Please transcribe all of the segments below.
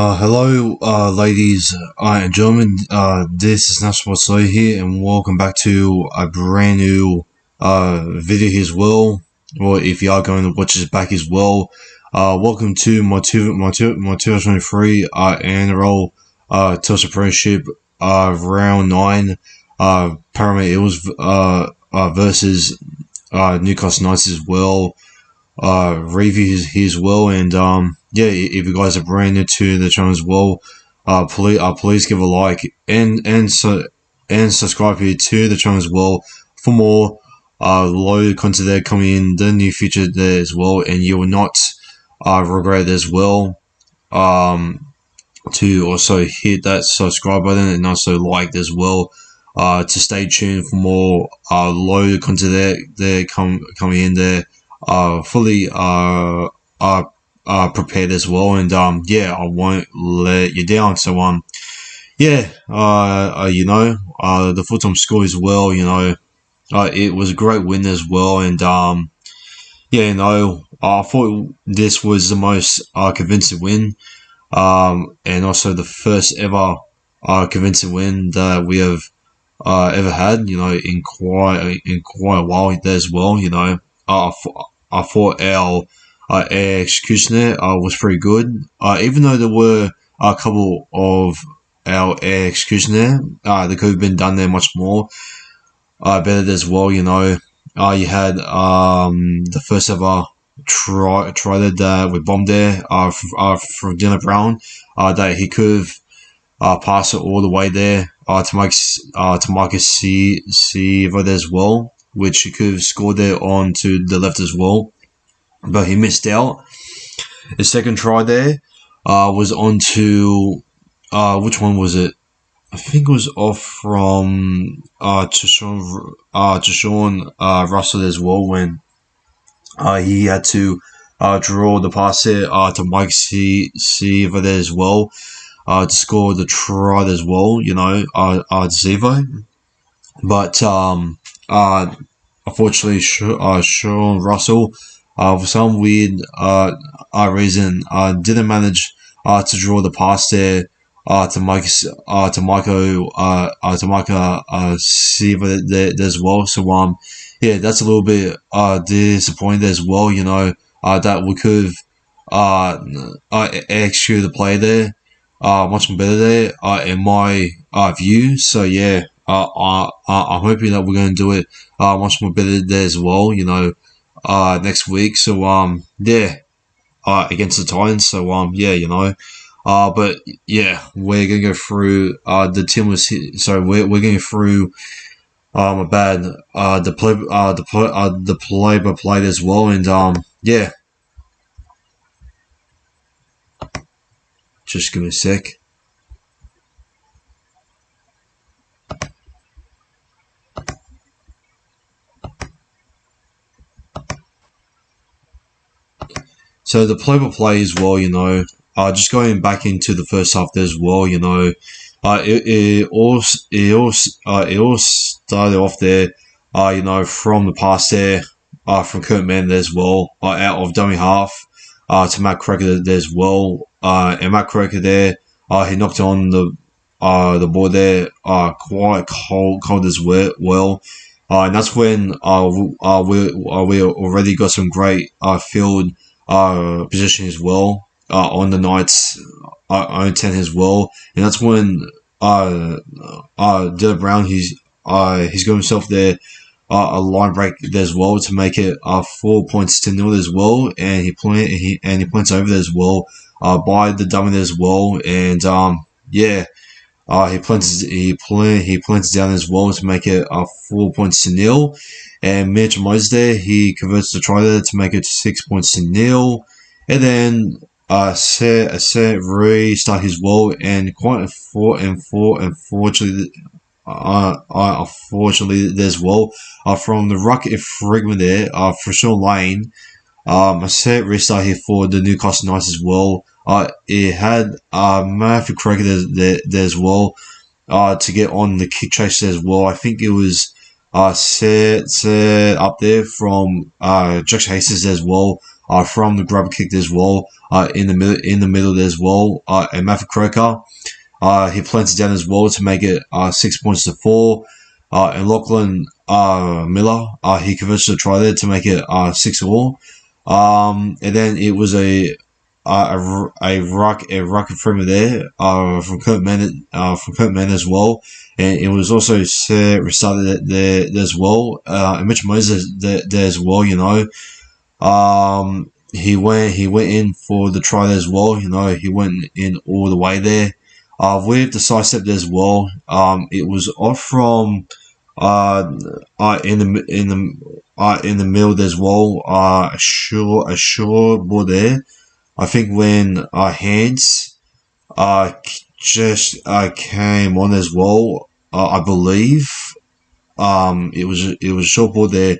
Hello, ladies and gentlemen. This is National Sports Lawyer here, and welcome back to a brand new video here as well. Or if you are going to watch this back as well, welcome to my 2023 NRL Telstra Premiership round 9 Parramatta Eels versus Newcastle Knights as well. Review here as well, and if you guys are brand new to the channel as well, please give a like and subscribe here to the channel as well for more loaded content there coming in the near future there as well, and you will not regret it as well. To also hit that subscribe button and also like as well. To stay tuned for more loaded content there coming in there. Fully prepared as well, and I won't let you down. So the full-time score as well, it was a great win as well, and I thought this was the most convincing win, and also the first ever convincing win that we have ever had, in quite a while there as well. I thought our execution there was pretty good. Even though there were a couple of our execution there, that could have been done there much more better as well. You had the first ever try that we bombed there from Dylan Brown, that he could have passed it all the way there to Marcus Siva there as well, which he could have scored there on to the left as well, but he missed out. His second try there was on to which one was it? I think it was off from to Sean Russell as well, when he had to draw the pass there to Mike Siva there as well, to score the try as well. To Siva, but unfortunately, Sean Russell, for some weird reason, didn't manage to draw the pass there to Micah Siva there as well. So that's a little bit disappointing as well. That we could have executed the play there much better there in my view. So I'm hoping that we're going to do it much more better there as well, next week. So against the Titans. So but we're gonna go through the team was so we're going through the play by play as well, and just give me a sec. So the play-by-play as well, just going back into the first half there as well, it all started off there, from the pass there, from Kurt Mann there as well, out of dummy half, to Matt Croker there as well, and Matt Croker there, he knocked on the ball there, quite cold as well. And that's when we already got some great field position as well on the Knights own 10 as well, and that's when Dylan Brown he's got himself there a line break there as well to make it 4 points to 0 as well, and he plants over there as well by the dummy there as well, and he plants down as well to make it 4 points to 0. And Mitch Moses there, he converts the try there to make it 6 points to 0. And then Set restart his wall, and unfortunately there's well from the ruck fragment there for Sean Lane. Set restart here for the Newcastle Knights as well. It had Matthew Croker there as well to get on the kick chase as well. I think it was set up there from Josh Hastings as well. From the grubber kick as well. In the middle as well. And Matthew Croker. He planted down as well to make it 6 points to 4. And Lachlan Miller, he converted a try there to make it 6-all. And then it was a ruck from there from Kurt Mann as well, and it was also restarted there as well. And Mitch Moses there as well. He went in for the try there as well. He went in all the way there. With the sidestep there as well. It was off from in the middle there as well. A short ball there. I think when hands just came on as well. I believe it was a short ball there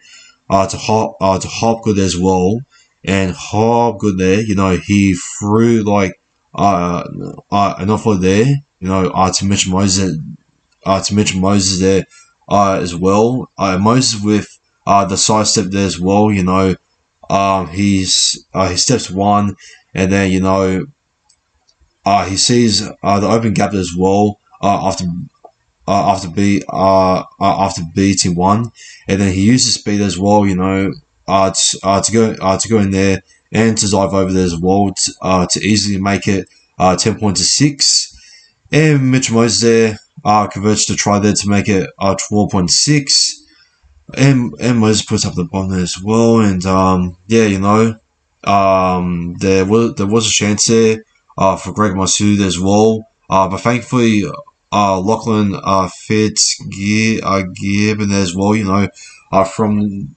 to Hopgood as well, and Hopgood there. He threw like an offer there. To Mitch Moses there as well. Moses with the sidestep there as well. He steps one, and then he sees the open gap as well after beating one, and then he uses speed as well. To go in there and to dive over there as well to easily make it 10 points to 6. And Mitch Moses there converts to try there to make it 12.6. And Moses puts up the bomb there as well, and there was a chance there for Greg Masood as well, but thankfully Lachlan Fitzgibbon as well, from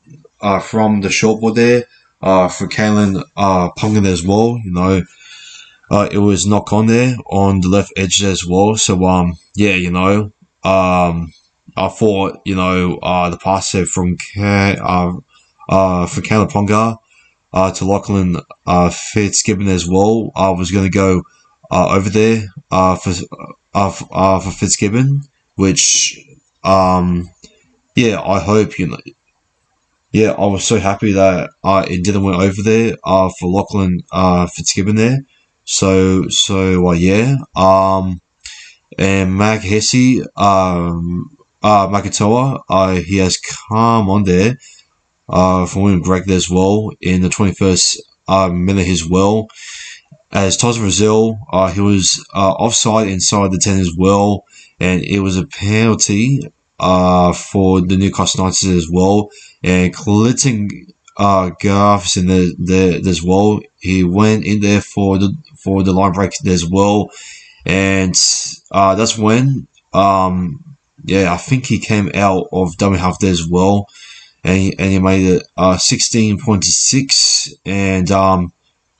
the short board there for Kalen Ponga as well, it was knock on there on the left edge as well. So I thought, the pass there from Kalaponga to Lachlan Fitzgibbon as well. I was going to go over there for Fitzgibbon, which I hope I was so happy that it didn't went over there for Lachlan Fitzgibbon there. So and Mag Hesse Makatoa, he has come on there for William Greg as well in the 21st minute as well. As Toz Brazil, he was offside inside the 10 as well, and it was a penalty for the Newcastle Knights as well. And Clinton Garfson there as well. He went in there for the line break as well, and that's when I think he came out of dummy half there as well, and he made it 16.6, and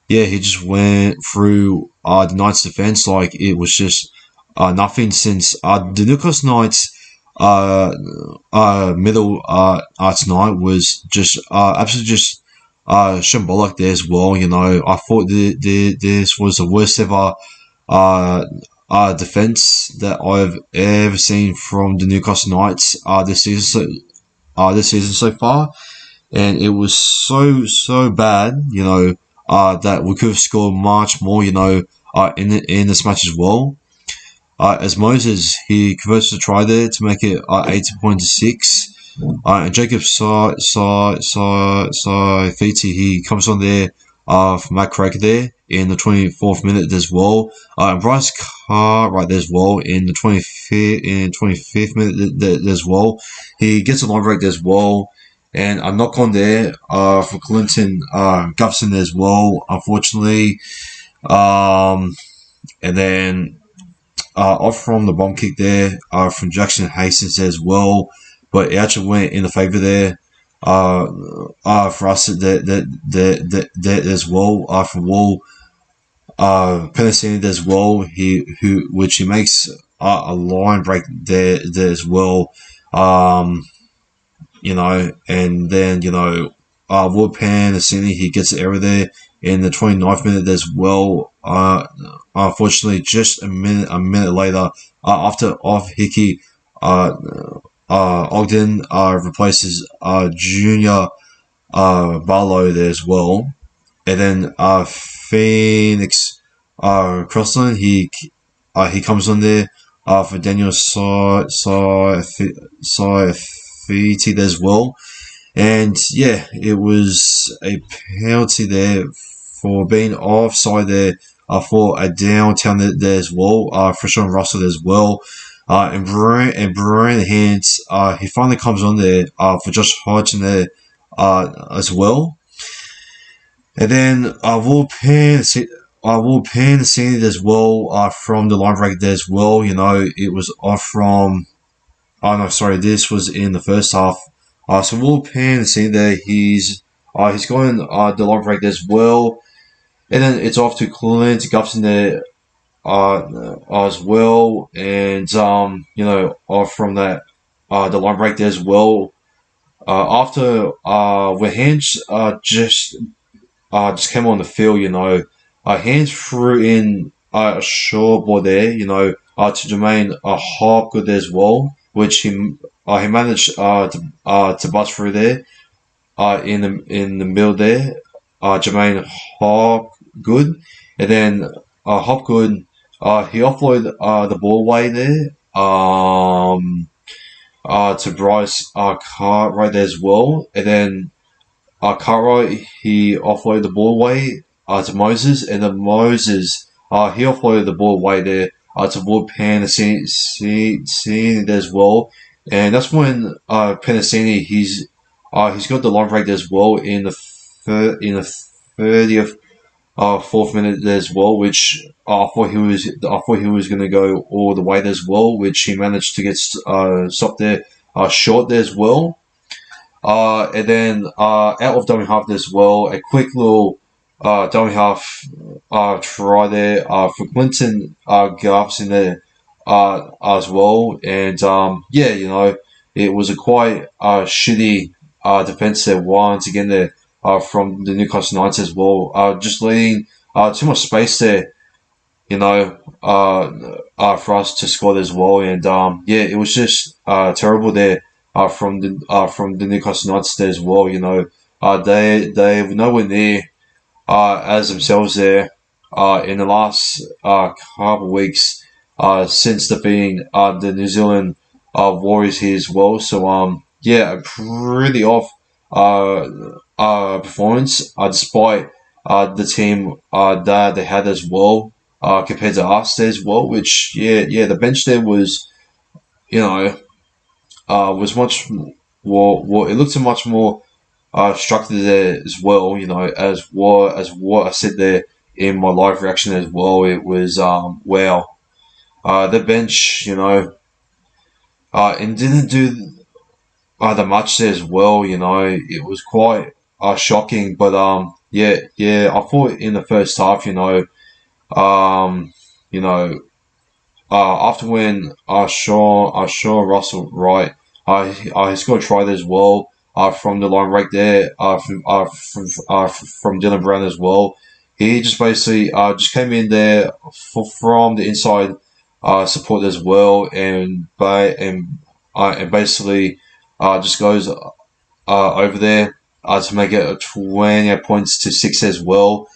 he just went through the Knights defense like it was just nothing, since the Newcastle Knights middle tonight was just absolutely just shambolic there as well. I thought this was the worst ever defense that I've ever seen from the Newcastle Knights this season so far, and it was so bad, that we could have scored much more, in this match as well. As Moses, he converts the try there to make it 18.6. And Jacob Fiti, he comes on there for Matt Craig there in the 24th minute as well. And Bryce Carr right there as well in the 25th minute there as well. He gets a line break there as well. And a knock on there for Clinton Gufson as well, unfortunately. And then off from the bomb kick there from Jackson Hastings as well, but it actually went in the favour there for us that as well from Wall Penasini as well, which he makes a line break there as well, and then Wood Penasini, he gets the error there in the 29th minute as well. Unfortunately, just a minute later, after off Hickey Ogden replaces Junior Barlow there as well. And then Phoenix Crossland, he comes on there for Daniel Saifiti there as well. And yeah, it was a penalty there for being offside there for a downtown there as well, for Sean Russell as well. And Brian Hands, he finally comes on there for Josh Hodgson there as well. And then Will Pan seen it as well from the line break there as well. You know, it was off from. Oh no, sorry, this was in the first half. So Will Pan seen there. He's going the line break there as well. And then it's off to Clint Gupson there as well. And you know, off from that the line break there as well. After Hands just came on the field, you know. Hands threw in a short ball there, you know, to Jermaine Hopgood as well, which he managed to bust through there in the middle there. Jermaine Hopgood, and then Hopgood he offloaded the ball away there to Bryce Cartwright there as well, and then Cartwright, he offloaded the ball away to Moses, and then Moses, he offloaded the ball away there to Wood Penasini there as well. And that's when Penasini, he's got the line break there as well in the 30th, fourth minute there as well, which I thought he was going to go all the way there as well, which he managed to get stopped there short there as well. And then out of dummy half as well, a quick little dummy half try there for Clinton Garfs in there as well. And yeah, you know, it was a quite shitty defense there once again there from the Newcastle Knights as well, just leaving too much space there, you know, for us to score as well. And yeah, it was just terrible there. From the Newcastle Knights there as well, you know, they were nowhere near as themselves there in the last couple of weeks since defeating the New Zealand Warriors here as well. So yeah, a pretty off performance despite the team that they had as well compared to us there as well. Which yeah, the bench there was, you know. Was much more. It looked much more structured there as well. You know, as what I said there in my live reaction as well. It was wow. The bench, you know, and didn't do the much there as well. You know, it was quite shocking. But yeah, I thought in the first half, you know, after when I saw Russell Wright, he scored a try there as well from the line right there from Dylan Brown as well. He just basically just came in there from the inside support as well, and basically just goes over there to make it 28 points to 6 as well.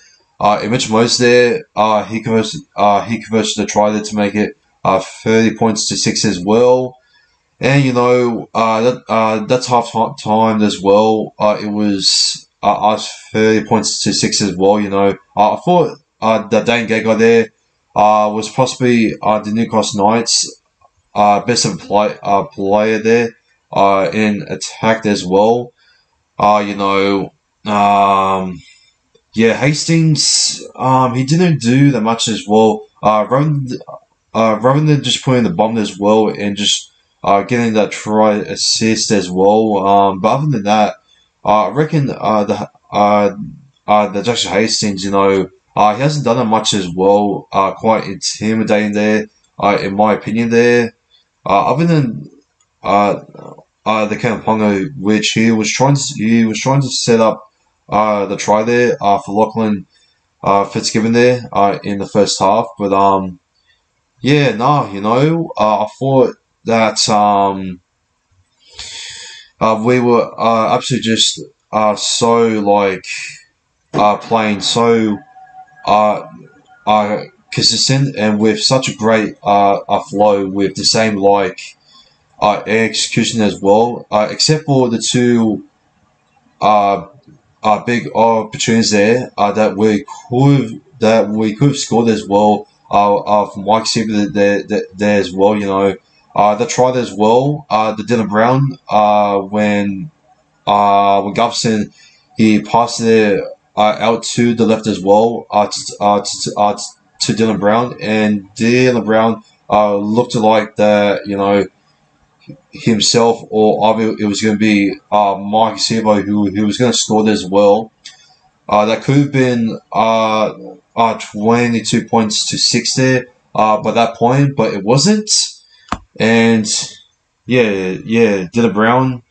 In Mitch Moses there, he converts the try there to make it 30 points to 6 as well. And you know that's half time as well. It was 30 points to 6 as well. You know, I thought that Dane Gagai there was possibly the Newcastle Knights' best of player there in attack as well. You know, yeah, Hastings, he didn't do that much as well. Rather than just putting the bomb as well and just getting that try assist as well. But other than that, I reckon the Jackson Hastings, you know, he hasn't done that much as well. Quite intimidating there, in my opinion. There, other than the Kamponga, which he was trying to set up the try there for Lachlan Fitzgibbon there in the first half, but yeah, no, you know, I thought that we were absolutely just so like playing so uh, consistent and with such a great flow with the same like execution as well, except for the two uh, big opportunities there that we could have scored as well. From Mike Siebert there as well. You know, they tried as well. The Dylan Brown when Gubson he passed it out to the left as well to Dylan Brown, and Dylan Brown looked like the himself, or either it was going to be Mike Sivo who was going to score as well. That could have been 22 points to 6 there by that point, but it wasn't. And Dylan Brown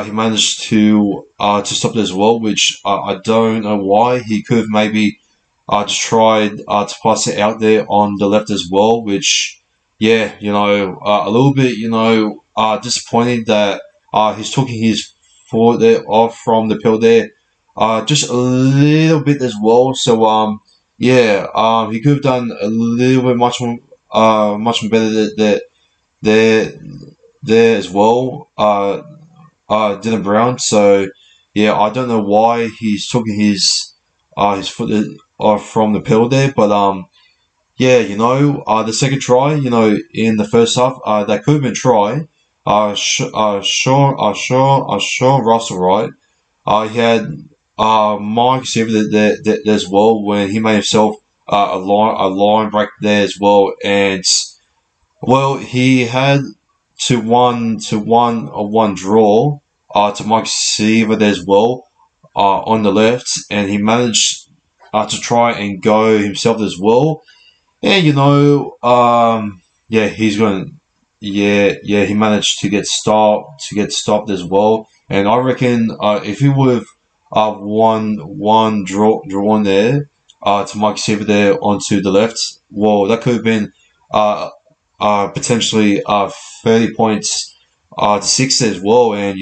he managed to stop it as well, which I don't know why. He could have maybe just tried to pass it out there on the left as well, which, a little bit, disappointing that he's taking his forward there off from the pill there, just a little bit as well. So, he could have done a little bit much more better there, there as well. Dylan Brown. So yeah, I don't know why he's taking his foot from the pedal there, but the second try, in the first half, that could have been try. Sean Russell, right? He had Mike Seaver there as well when he made himself a line break there as well, and well, he had one draw to Mike Seaver there as well on the left, and he managed to try and go himself as well. And he's going. He managed to get stopped as well. And I reckon if he would have one drawn there to Mike Seaver there onto the left, well, that could have been potentially 30 points to 6 as well. And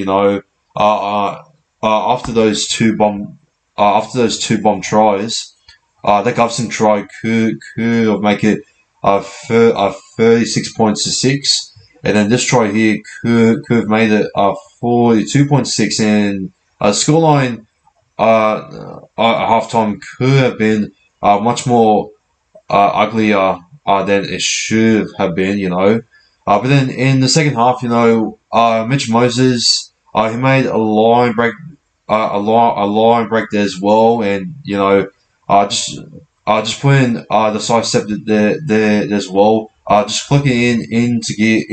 after those two bomb tries, that Gubson try could have make it 36 points to 6, and then this try here could have made it 42.6, and scoreline at halftime could have been much more uglier than it should have been, but then in the second half, Mitch Moses, he made a line break, a line break there as well, and just putting the side step there as well, just clicking into gear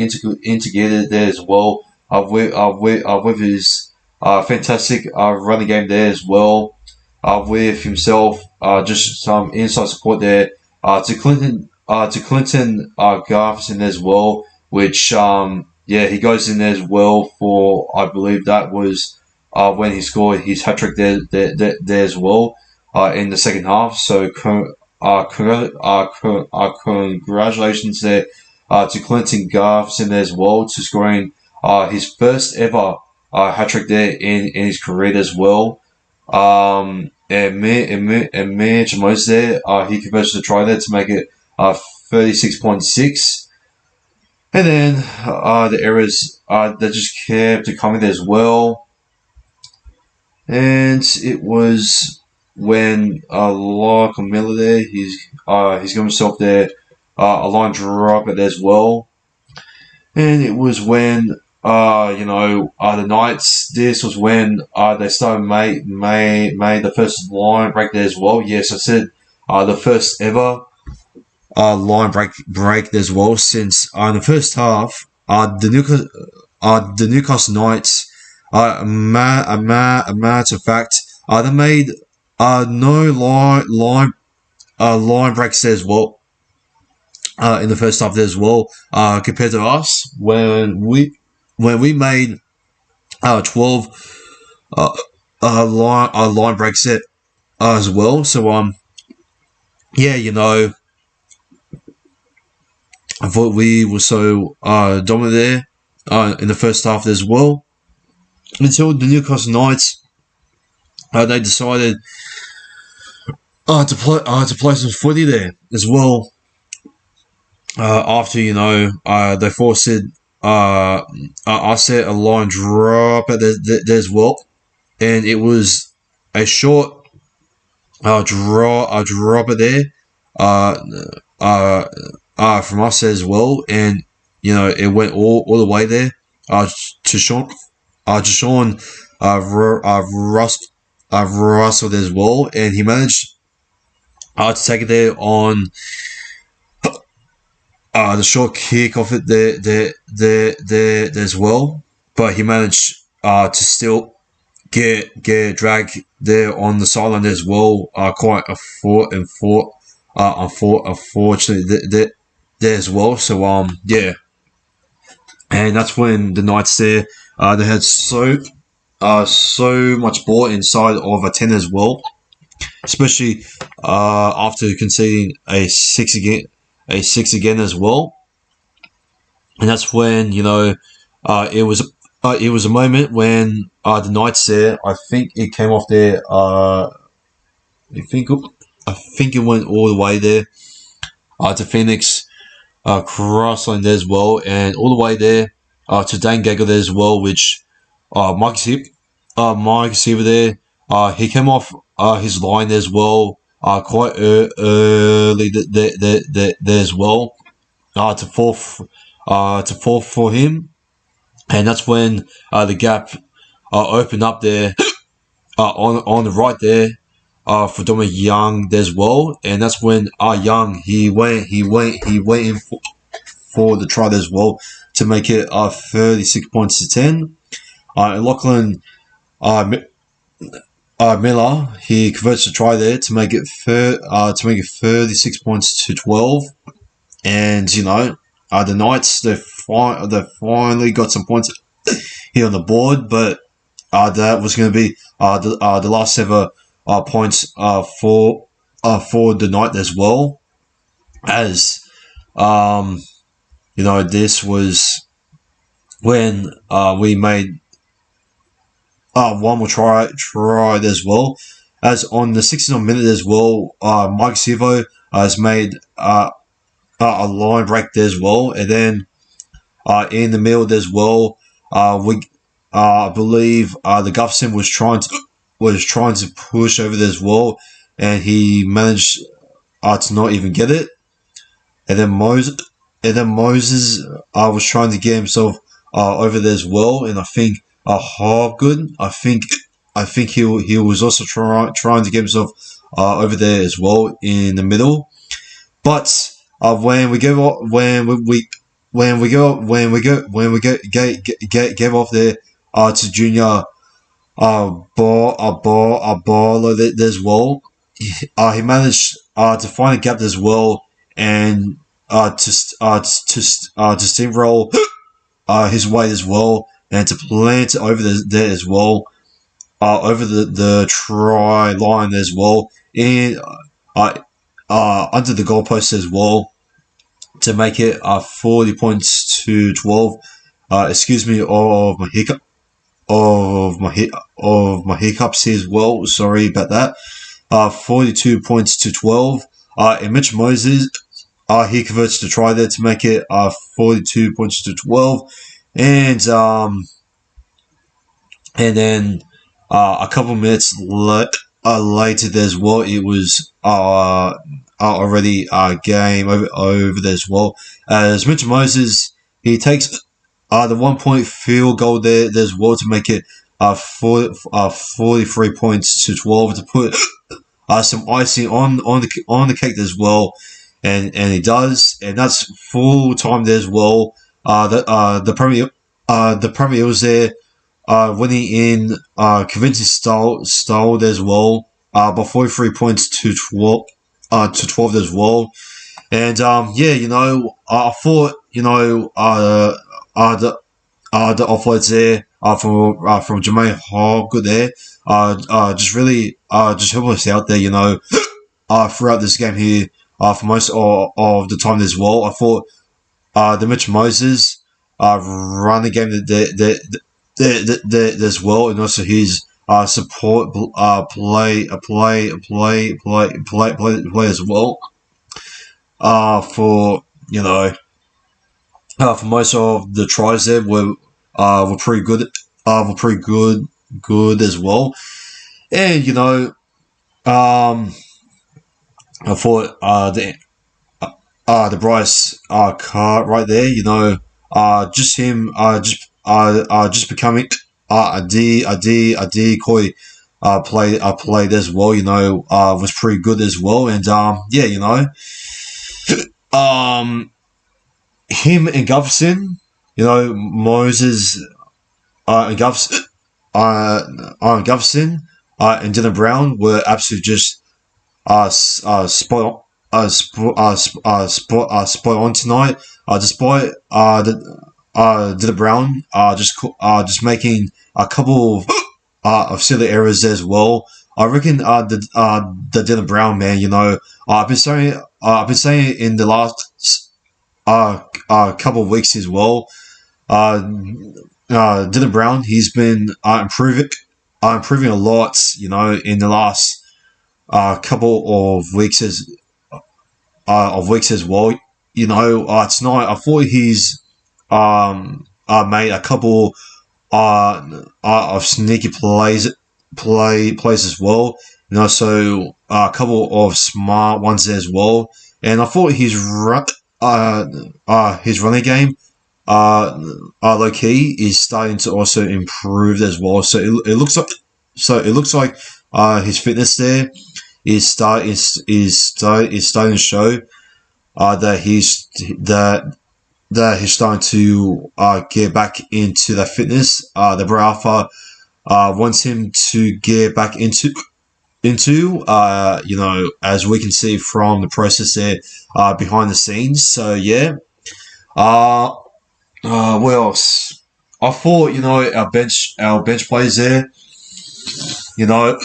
there as well, with his fantastic running game there as well, with himself, just some inside support there to Clinton Garfison as well, which he goes in there as well for, I believe that was when he scored his hat trick there as well in the second half. So congratulations there to Clinton Garfison as well to scoring his first ever hat trick there in his career as well. And Mitch Moses there, he converted the try there to make it 36.6. And then the errors that just kept coming there as well. And it was when like Miller there, he's got himself there a line drop there as well. And it was when the Knights. This was when they started made the first line break there as well. Yes, I said the first ever line break there as well. Since in the first half, the Newcastle Knights, a matter of fact, they made no line breaks there as well. In the first half there as well, compared to us when we made 12 line breaks there as well. So I thought we were so dominant there in the first half as well. until the Newcastle Knights, they decided to play some footy there as well. After they forced it, I set a line drop at there as well, and it was a short drop it there, uh, from us as well, and it went all the way there, to Sean, Rust, Russell as well, and he managed to take it there on the short kick off it there as well, but he managed to still get dragged there on the sideline as well. Quite unfortunately there as well. So yeah, and that's when the Knights there, they had so much ball inside of a 10 as well, especially after conceding a six again as well. And that's when it was a moment when the Knights there, I think it came off there. I think it went all the way there to Phoenix crossline there as well, and all the way there to Dane Gaga there as well, which Mike Seaver there, he came off his line there as well, quite early there as well, to fall for him, and that's when the gap opened up there on the right there for Dominic Young there as well, and that's when Young he went in for the try there as well to make it 36 points to 10. Lachlan Miller, he converts the try there to make it 36 points to 12, and the Knights they finally got some points here on the board, but that was going to be the last ever points for the Knight as well, as this was when we made one more try as well, as on the 69th minute as well, Mike Sivo has made a line break there as well, and then in the middle as well, I believe the Gufferson was trying to push over there as well, and he managed to not even get it, and then Moses was trying to get himself over there as well, and I think Hobgood, I think he was also trying to get himself over there as well in the middle, but when we gave off there to Junior baller as well, he managed to find a gap as well, and to steamroll his weight as well, and to plant it over there as well, over the try line as well, and under the goalpost as well, to make it 40 points to 12. Excuse me of my hiccups here as well. Sorry about that. 42 points to 12. And Mitch Moses, he converts the try there to make it 42 points to 12, and then a couple minutes later there as well, it was already game over there as well, as Mitch Moses, he takes the 1 point field goal there as well to make it 43 points to 12, to put some icing on the cake as well, and he does, and that's full time there as well. The Premier was there, winning in convincing style there as well, by 43 points to 12 as well. And I thought the offloads there from Jermaine Hoggood there just really just helped us out there, throughout this game here, for most of the time as well. I thought the Mitch Moses running game as well, and also his support play as well. For for most of the tries there were pretty good. Good as well. And I thought the Bryce card right there. Just him. Just becoming a decoy. Played as well. Was pretty good as well. And him and Gutherson. Moses and Gutherson. Gutherson and Dylan Brown were absolutely just spot spot on tonight. Despite Dylan Brown just making a couple of silly errors as well. I reckon the Dylan Brown man. I've been saying in the last couple of weeks as well. Dylan Brown, he's been improving a lot. In the last couple of weeks as well. Tonight I thought he's made a couple of sneaky plays as well, and also a couple of smart ones as well. And I thought his running game, low key, is starting to also improve as well. So it looks like his fitness there is starting to show that he's starting to get back into that fitness. The Bro Alpha wants him to get back into as we can see from the process there behind the scenes. So yeah. What else? I thought our bench players there. The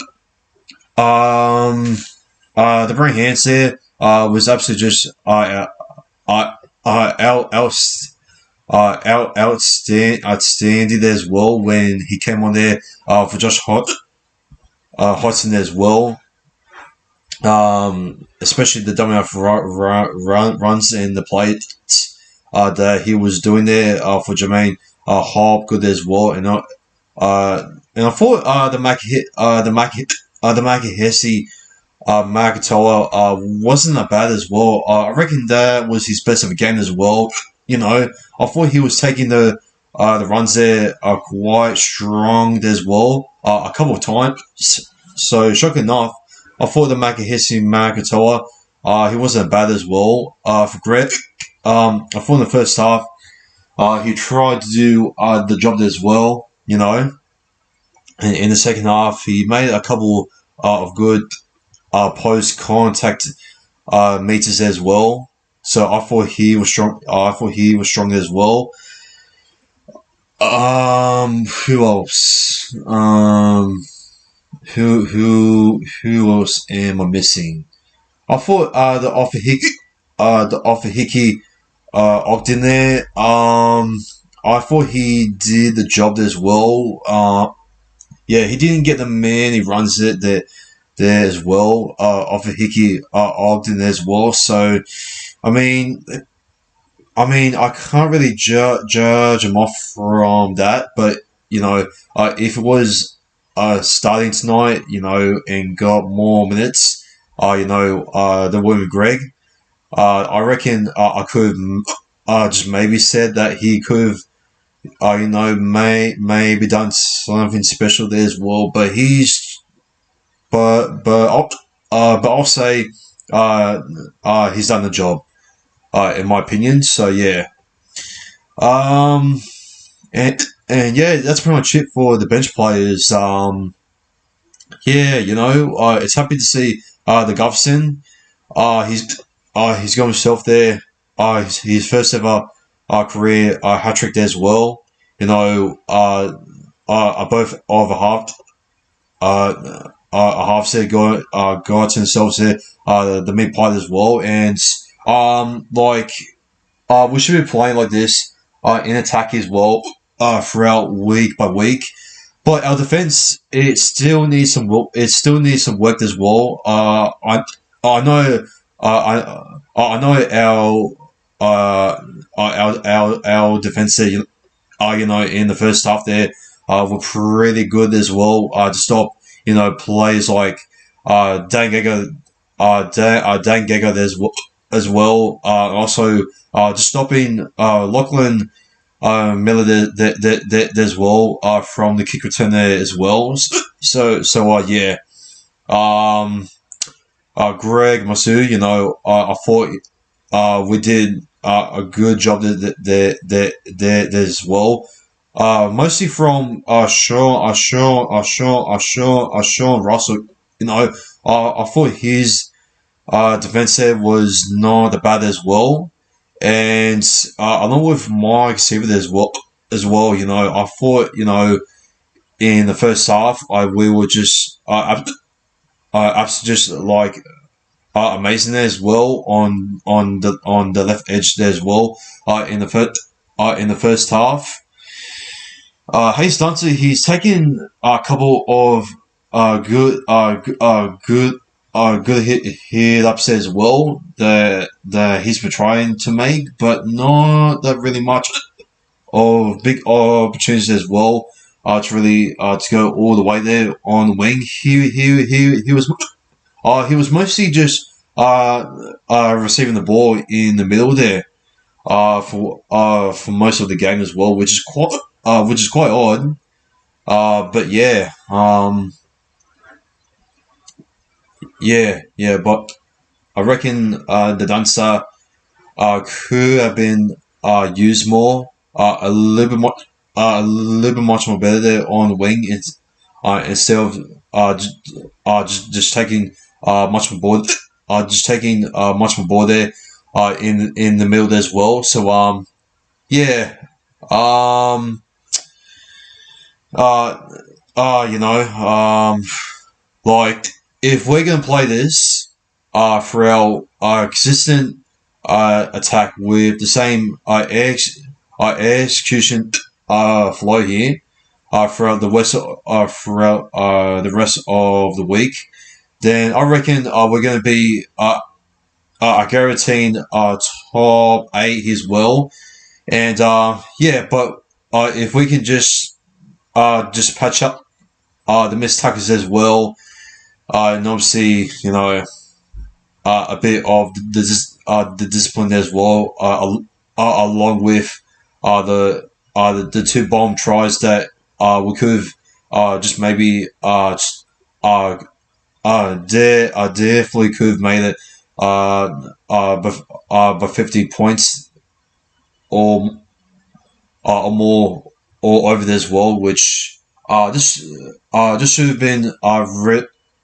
Brent Hands there was absolutely just outstanding as well when he came on there for Josh Hodgson as well. Especially the WF runs and the plays that he was doing there for Jermaine Hop, good as well. And I thought the Mackie Hesse Makatoa wasn't that bad as well. I reckon that was his best of a game as well. I thought he was taking the runs there quite strong as well a couple of times. So shocking enough, I thought the Mackie Makatoa he wasn't bad as well. For Greg, I thought in the first half he tried to do the job as well. And in the second half, he made a couple of good post contact meters as well. So I thought he was strong. Strong as well. Who else? Who else am I missing? I thought the offer Hickey Ogden there. I thought he did the job as well. Yeah, he didn't get the many runs there as well. Offer Hickey Ogden as well. So, I mean, I can't really judge him off from that. But if it was starting tonight, and got more minutes, than William Gregg, I reckon I could have just maybe said that he could have, maybe done something special there as well. But I'll say he's done the job, in my opinion. So yeah, and yeah, that's pretty much it for the bench players. Yeah, it's happy to see the Gutherson. He's got himself there. His first ever career hat trick as well. Both of a half set got to themselves there. The mid part as well, and we should be playing like this in attack as well. throughout week by week. But our defense, it still needs some work. It still needs some work as well. I know I know our defense there, in the first half there, were pretty good as well. To stop, players like Dan Gego, Dan Gego as well. Also, just stopping Lachlan Miller as well, from the kick return there as well. Yeah. Greg Masu, I thought we did a good job there as well. Mostly from Sean Russell. I thought his defense there was not that bad as well, and along with Mike Sievert as well. I thought in the first half, we were just just like amazing there as well on the left edge there as well. In the first half, Hayes Dunster, he's taken a couple of good hit ups as well that he's been trying to make, but not that really much of big opportunities as well. To really to go all the way there on the wing. He was mostly just receiving the ball in the middle there for most of the game as well, which is quite odd. But yeah, but I reckon the Dunster could have been used more, a little bit more. A little bit much more better there on the wing, instead of just taking much more board, much more board there in the middle as well. So yeah, like if we're gonna play this for our consistent attack with the same execution flow here throughout the rest of the week, then I reckon we're going to be guaranteeing top 8 as well. And yeah, but if we can just patch up the missed tackles as well, and obviously a bit of the discipline as well, along with the 2 bomb tries that we could have just maybe definitely could have made it by 50 points or more or over there as well, which this should have been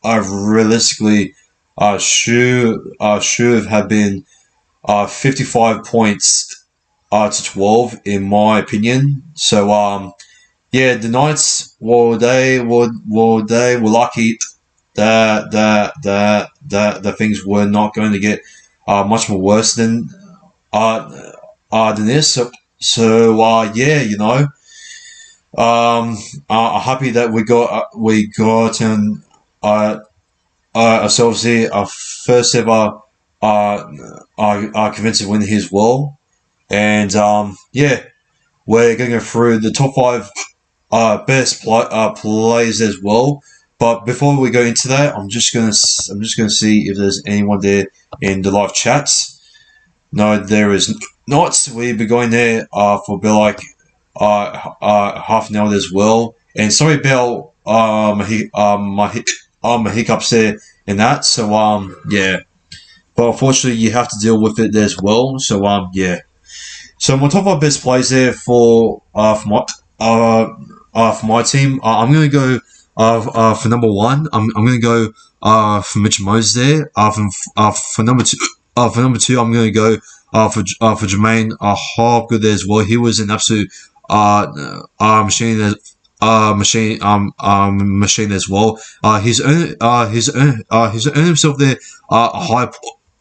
realistically should have been 55 points to 12 in my opinion. So yeah, the Knights they were lucky that things were not going to get much more worse than this. So yeah, I'm happy that we got ourselves here our first ever convincing win here as well. And yeah, we're going to go through the top 5 best players as well. But before we go into that, I'm just gonna see if there's anyone there in the live chats. No, there is not. We'll be going there for about like half an hour as well. And sorry about my hiccups there in that. So yeah, but unfortunately you have to deal with it as well. So yeah. So my top 5 best players there for my team. I'm going to go for number 1. I'm going to go for Mitch Moses there. For number 2, I'm going to go for Jermaine Hopgood there as well. He was an absolute machine as well. He's earned himself there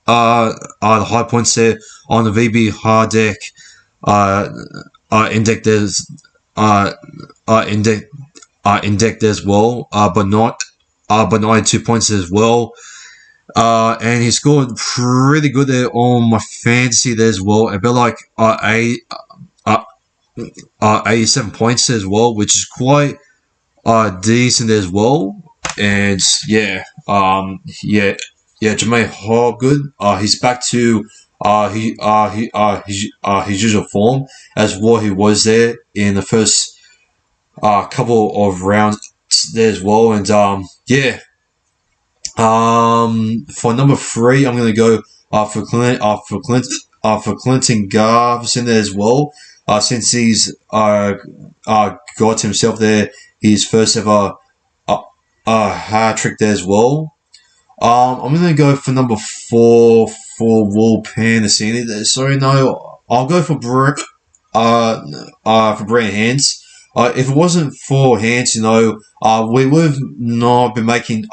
the high points there on the VB hard deck index indexed as well, but 92 points as well. And he scored pretty good there on my fantasy there as well. About like 87 points as well, which is quite decent as well. And Jermaine Hobgood, he's back to his usual form as what he was there in the first couple of rounds there as well. And for number 3, I'm gonna go for Clinton Garvison there as well. Since he's got himself there his first ever hat trick there as well. I'm gonna go for number 4 for Will Pandasini. Sorry, no, I'll go for Brian Hans. If it wasn't for Hans, we would have not been making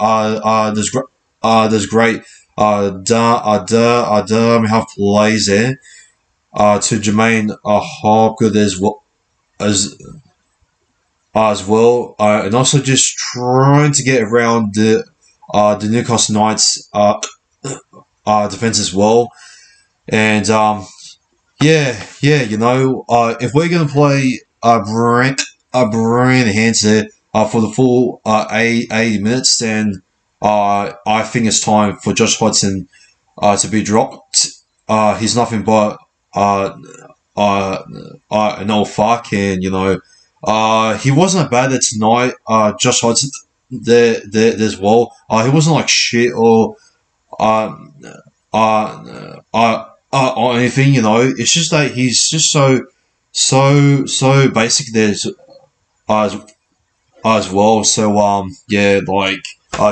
this great half plays there to Jermaine Hopgood as well, and also just trying to get around the Newcastle Knights defense as well. And if we're gonna play Brian Hans there for the full 80 minutes, then I think it's time for Josh Hodgson to be dropped. He's nothing but an old fuck, and he wasn't bad there tonight. Josh Hodgson there as well. He wasn't like shit or anything. It's just that he's just so basic there as well. So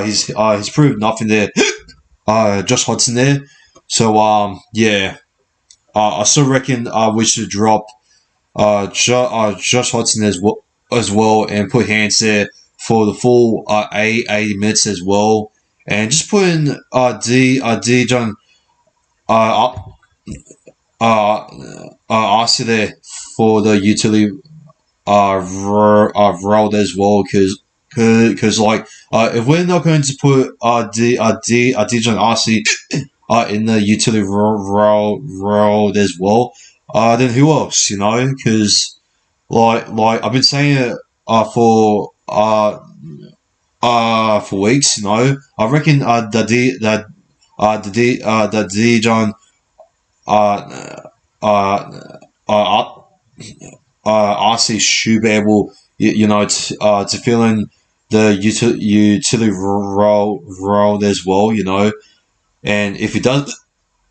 he's proved nothing there. Josh Hodgson there. So I still reckon we should drop Josh Hodgson as well, and put Hans there for the full 80 minutes as well, and just put in D John Arce there for the utility role as well, because if we're not going to put D John Arce in the utility role as well, then who else? Because like I've been saying it for weeks. I reckon the D John Arce should be able to fill in the utility role as well. And if he does,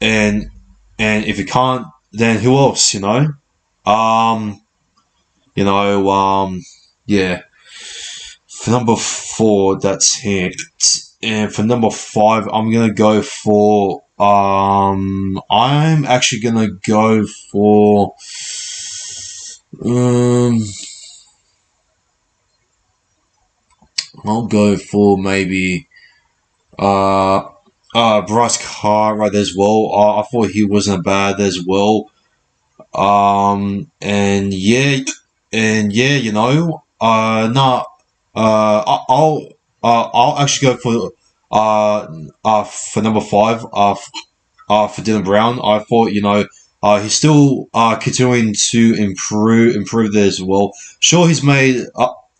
and if he can't, then who else? For number 4, that's him. And for number 5, I'm gonna go for I'm actually gonna go for I'll go for maybe Bryce Cartwright as well. I thought he wasn't bad as well. I'll actually go for number 5 for Dylan Brown. I thought he's still continuing to improve there as well. Sure, he's made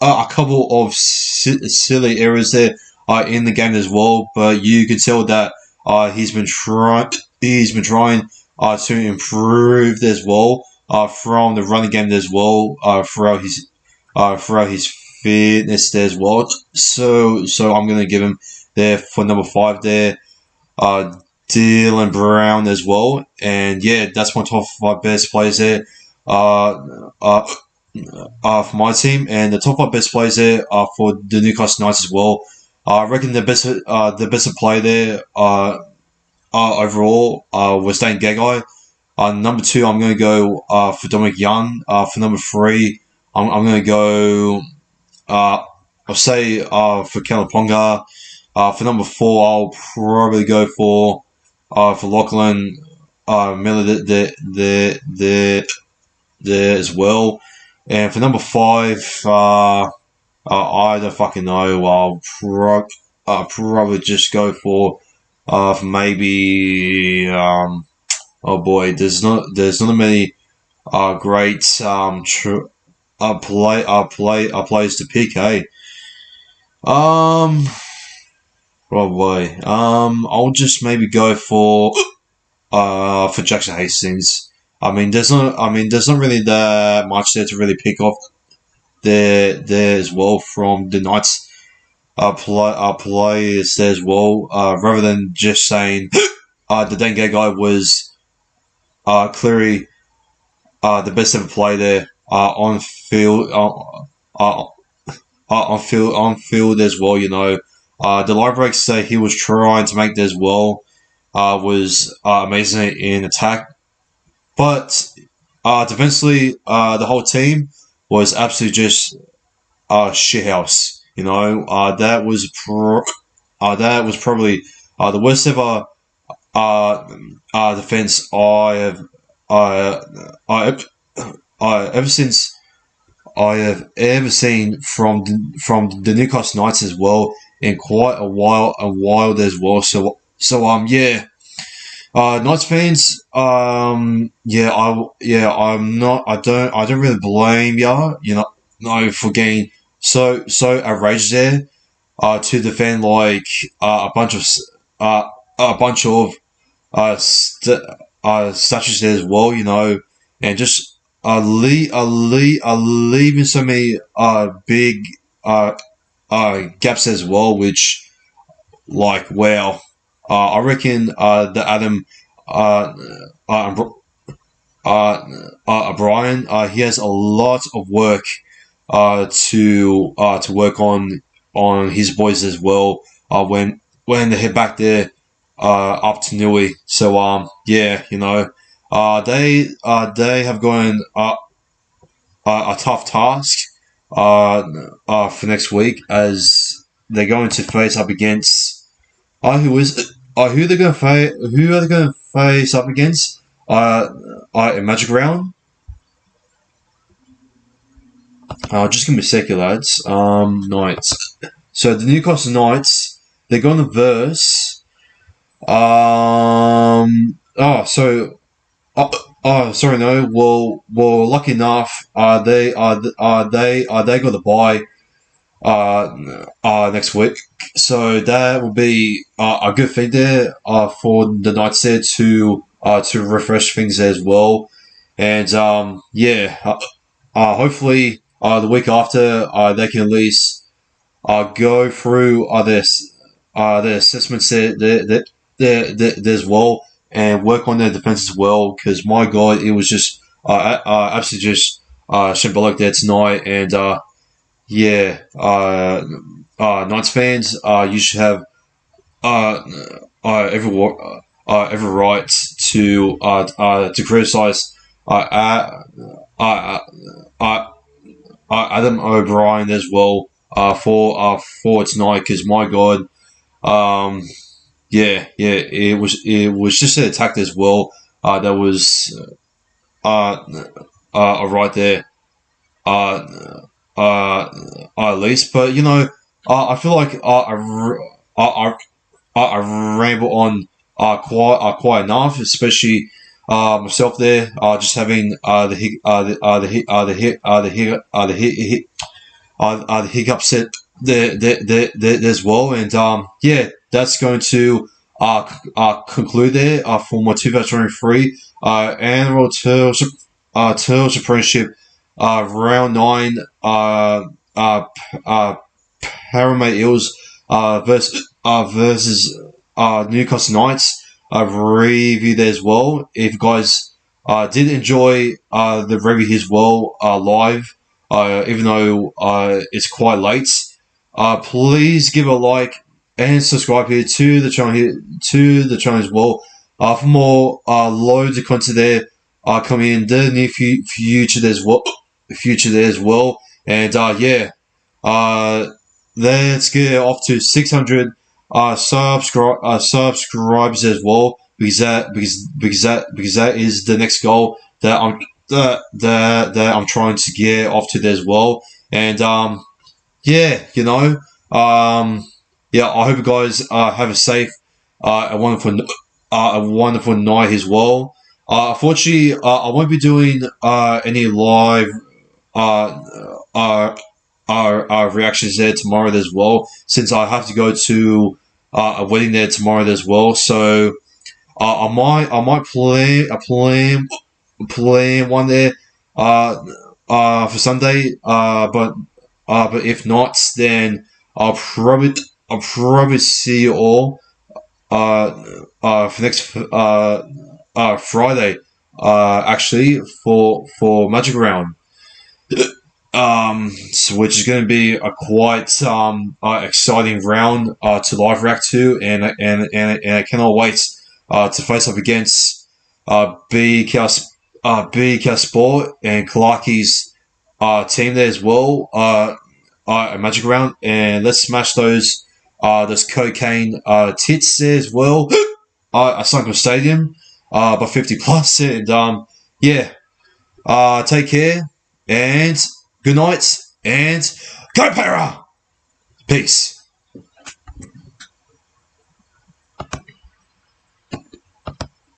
a couple of silly errors there in the game as well, but you can tell that he's been trying to improve as well from the running game as well throughout his fitness there as well. So I'm gonna give him there for number 5 there, Dylan Brown as well. And that's my top 5 best players there for my team, and the top 5 best players there for the Newcastle Knights as well. I reckon the best player there overall was Dane Gagai. Number 2, I'm going to go for Dominic Young. For number 3, I'm going to go, I'll say for Kalaponga. For number 4, I'll probably go for Lachlan Miller there as well. And for number 5, I don't fucking know. I'll probably just go for maybe oh boy, there's not many great players to pick. Hey, um, oh boy, I'll just maybe go for Jackson Hastings. I mean, there's not really that much there to really pick off there as well from the Knights players there as well. Rather than just saying the Dengay guy was clearly the best ever player there on field. On field as well, the line breaks that he was trying to make there as well was amazing in attack, but defensively, the whole team was absolutely just shithouse. That was probably the worst ever defense I ever since I have ever seen from the Newcastle Knights as well in quite a while as well. So yeah. Knights fans, I don't really blame ya, no, for getting so outraged there, to defend like a bunch of statues there as well, and just leaving so many big gaps as well, which like wow. I reckon the Adam uh, uh, Brian, he has a lot of work to work on his boys as well. When they head back there up to Newey. So yeah, they have gone a tough task for next week as they're going to face up against who are they going to face up against? In Magic Round. Just give me a second, lads. Knights. So the Newcastle Knights, they're going to verse. Sorry, no. Lucky enough, they got the bye next week. So that will be a good thing there for the Knights there to refresh things as well. And yeah, hopefully the week after they can at least go through their assessments there as well and work on their defense as well. Because my God, it was just absolutely just shambolic there tonight. And yeah, Knights fans, you should have every right to criticize Adam O'Brien as well for tonight. Because my God, it was just an attack as well. That was right there. At least. But I feel like I ramble on quite enough, especially myself there. Just having the hiccups there as well, and yeah, that's going to conclude there for my 2023 NRL Telstra Premiership round 9 Parramatta Eels versus Newcastle Knights. I've reviewed there as well. If you guys did enjoy the review as well live, even though it's quite late, please give a like and subscribe here to the channel as well. For more loads of content there coming in the near future there as well. And yeah, let's get off to 600 subscribers as well, because that is the next goal that that I'm trying to get off to there as well. And yeah, yeah, I hope you guys have a safe, a wonderful night as well. Unfortunately, I won't be doing any live uh, reactions there tomorrow as well, since I have to go to a wedding there tomorrow as well. So I might play one there for Sunday. But if not, then I'll probably see you all for next Friday. Actually, for Magic Round. Which is going to be a quite exciting round to live react to, and I cannot wait to face up against BK Sport and Clarkie's team there as well. A Magic Round, and let's smash those cocaine tits there as well. At Suncorp Stadium, by 50 plus, and yeah. Take care and good night and go Para! Peace.